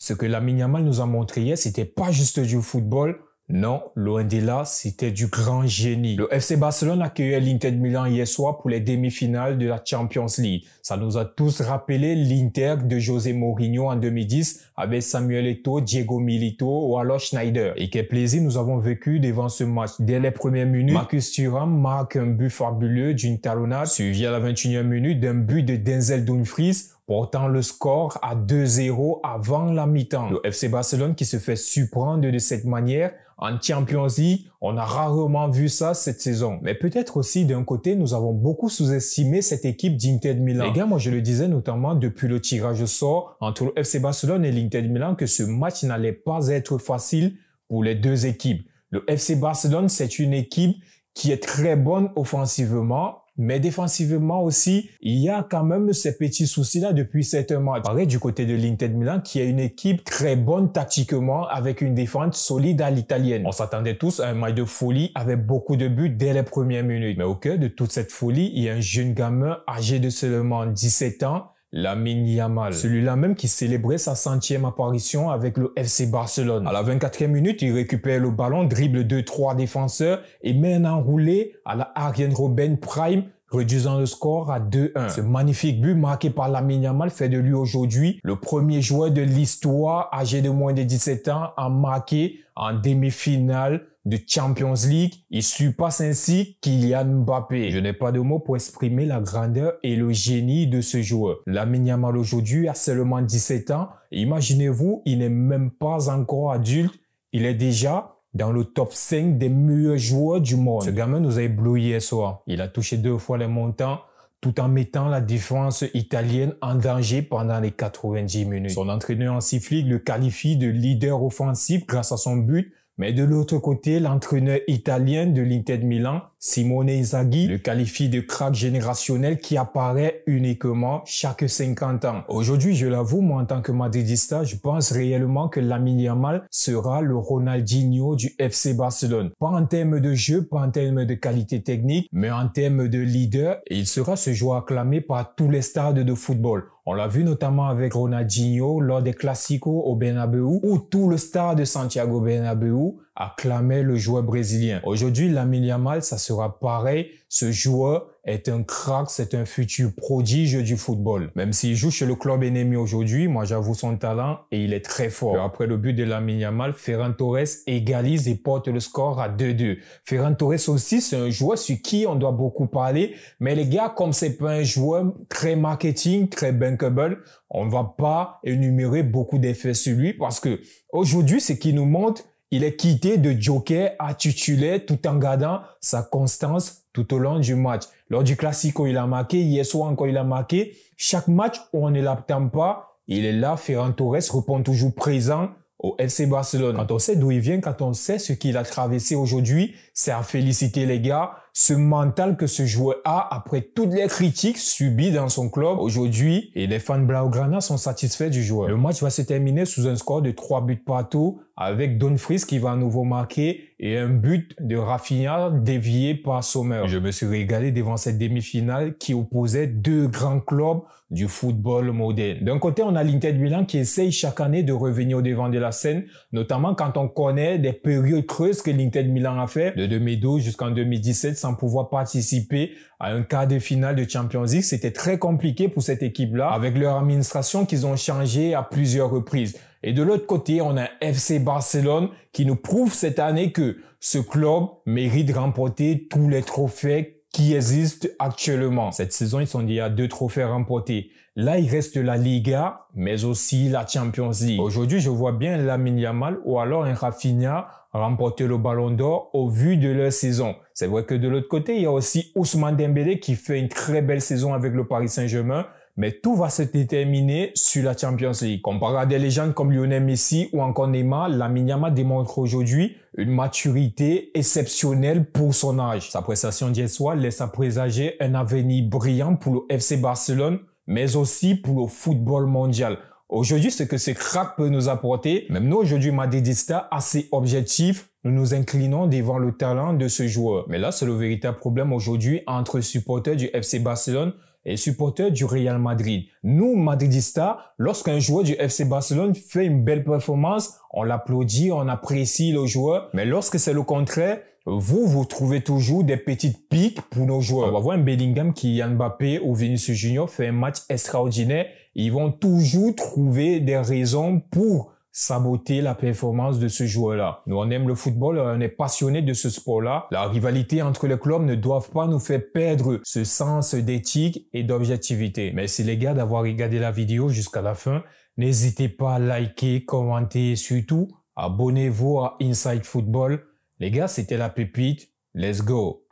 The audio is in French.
Ce que Lamine Yamal nous a montré hier, c'était pas juste du football. Non, loin de là, c'était du grand génie. Le FC Barcelone accueillait l'Inter de Milan hier soir pour les demi-finales de la Champions League. Ça nous a tous rappelé l'Inter de José Mourinho en 2010 avec Samuel Eto'o, Diego Milito ou alors Schneider. Et quel plaisir nous avons vécu devant ce match. Dès les premières minutes, Marcus Thuram marque un but fabuleux d'une talonnade, suivi à la 21e minute d'un but de Denzel Dumfries, portant le score à 2-0 avant la mi-temps. Le FC Barcelone qui se fait surprendre de cette manière en Champions League, on a rarement vu ça cette saison. Mais peut-être aussi d'un côté, nous avons beaucoup sous-estimé cette équipe d'Inter de Milan. Les gars, moi je le disais notamment depuis le tirage au sort entre le FC Barcelone et l'Inter de Milan que ce match n'allait pas être facile pour les deux équipes. Le FC Barcelone, c'est une équipe qui est très bonne offensivement, mais défensivement aussi, il y a quand même ces petits soucis-là depuis certains matchs. Pareil du côté de l'Inter de Milan, qui est une équipe très bonne tactiquement, avec une défense solide à l'italienne. On s'attendait tous à un match de folie avec beaucoup de buts dès les premières minutes. Mais au cœur de toute cette folie, il y a un jeune gamin âgé de seulement 17 ans, Lamine Yamal. Celui-là même qui célébrait sa 100e apparition avec le FC Barcelone. À la 24e minute, il récupère le ballon, dribble 2-3 défenseurs et met un enroulé à la Arjen Robben Prime, réduisant le score à 2-1. Ce magnifique but marqué par Lamine Yamal fait de lui aujourd'hui le premier joueur de l'histoire âgé de moins de 17 ans à marquer en demi-finale de Champions League. Il surpasse ainsi Kylian Mbappé. Je n'ai pas de mots pour exprimer la grandeur et le génie de ce joueur. Lamine Yamal aujourd'hui a seulement 17 ans. Imaginez-vous, il n'est même pas encore adulte. Il est déjà dans le top 5 des meilleurs joueurs du monde. Ce gamin nous a ébloui hier soir. Il a touché 2 fois les montants tout en mettant la défense italienne en danger pendant les 90 minutes. Son entraîneur Hansi Flick le qualifie de leader offensif grâce à son but. Mais de l'autre côté, l'entraîneur italien de l'Inter de Milan, Simone Inzaghi, le qualifie de crack générationnel qui apparaît uniquement chaque 50 ans. Aujourd'hui, je l'avoue, moi en tant que madridista, je pense réellement que Lamine Yamal sera le Ronaldinho du FC Barcelone. Pas en termes de jeu, pas en termes de qualité technique, mais en termes de leader. Et il sera ce joueur acclamé par tous les stades de football. On l'a vu notamment avec Ronaldinho lors des Clásicos au Bernabéu où tout le stade de Santiago Bernabéu acclamait le joueur brésilien. Aujourd'hui, Lamine Yamal, ça sera pareil. Ce joueur est un crack, c'est un futur prodige du football. Même s'il joue chez le club ennemi aujourd'hui, moi j'avoue son talent et il est très fort. Après le but de Lamine Yamal, Ferran Torres égalise et porte le score à 2-2. Ferran Torres aussi, c'est un joueur sur qui on doit beaucoup parler. Mais les gars, comme c'est pas un joueur très marketing, très bankable, on ne va pas énumérer beaucoup d'effets sur lui parce que aujourd'hui, ce qui nous montre, il est quitté de joker à titulaire tout en gardant sa constance tout au long du match. Lors du Classico, il a marqué. Hier soir encore, il a marqué. Chaque match où on ne l'attend pas, il est là. Ferran Torres répond toujours présent au FC Barcelone. Quand on sait d'où il vient, quand on sait ce qu'il a traversé aujourd'hui, c'est à féliciter les gars. Ce mental que ce joueur a après toutes les critiques subies dans son club aujourd'hui et les fans Blaugrana sont satisfaits du joueur. Le match va se terminer sous un score de 3 buts partout avec Dumfries qui va à nouveau marquer et un but de Rafinha dévié par Sommer. Je me suis régalé devant cette demi-finale qui opposait deux grands clubs du football moderne. D'un côté, on a l'Inter de Milan qui essaye chaque année de revenir au devant de la scène, notamment quand on connaît des périodes creuses que l'Inter de Milan a fait de 2012 jusqu'en 2017 sans pouvoir participer à un quart de finale de Champions League. C'était très compliqué pour cette équipe-là avec leur administration qu'ils ont changé à plusieurs reprises. Et de l'autre côté, on a FC Barcelone qui nous prouve cette année que ce club mérite de remporter tous les trophées qui existent actuellement. Cette saison, ils sont dit à 2 trophées remportés. Là, il reste la Liga, mais aussi la Champions League. Aujourd'hui, je vois bien Lamine Yamal ou alors un Rafinha remporter le Ballon d'Or au vu de leur saison. C'est vrai que de l'autre côté, il y a aussi Ousmane Dembélé qui fait une très belle saison avec le Paris Saint-Germain. Mais tout va se déterminer sur la Champions League. Comparé à des légendes comme Lionel Messi ou encore Neymar, Lamine Yamal démontre aujourd'hui une maturité exceptionnelle pour son âge. Sa prestation d'hier soir laisse à présager un avenir brillant pour le FC Barcelone, mais aussi pour le football mondial. Aujourd'hui, ce que ce crack peut nous apporter, même nous aujourd'hui madridistas assez objectifs, nous nous inclinons devant le talent de ce joueur. Mais là, c'est le véritable problème aujourd'hui entre supporters du FC Barcelone et supporter du Real Madrid. Nous, Madridistas, lorsqu'un joueur du FC Barcelone fait une belle performance, on l'applaudit, on apprécie le joueur. Mais lorsque c'est le contraire, vous trouvez toujours des petites piques pour nos joueurs. On va voir un Bellingham qui, Kylian Mbappé ou Vinicius Junior fait un match extraordinaire. Ils vont toujours trouver des raisons pour saboter la performance de ce joueur-là. Nous, on aime le football, on est passionné de ce sport-là. La rivalité entre les clubs ne doit pas nous faire perdre ce sens d'éthique et d'objectivité. Merci les gars d'avoir regardé la vidéo jusqu'à la fin. N'hésitez pas à liker, commenter et surtout, abonnez-vous à Inside Football. Les gars, c'était la pépite. Let's go!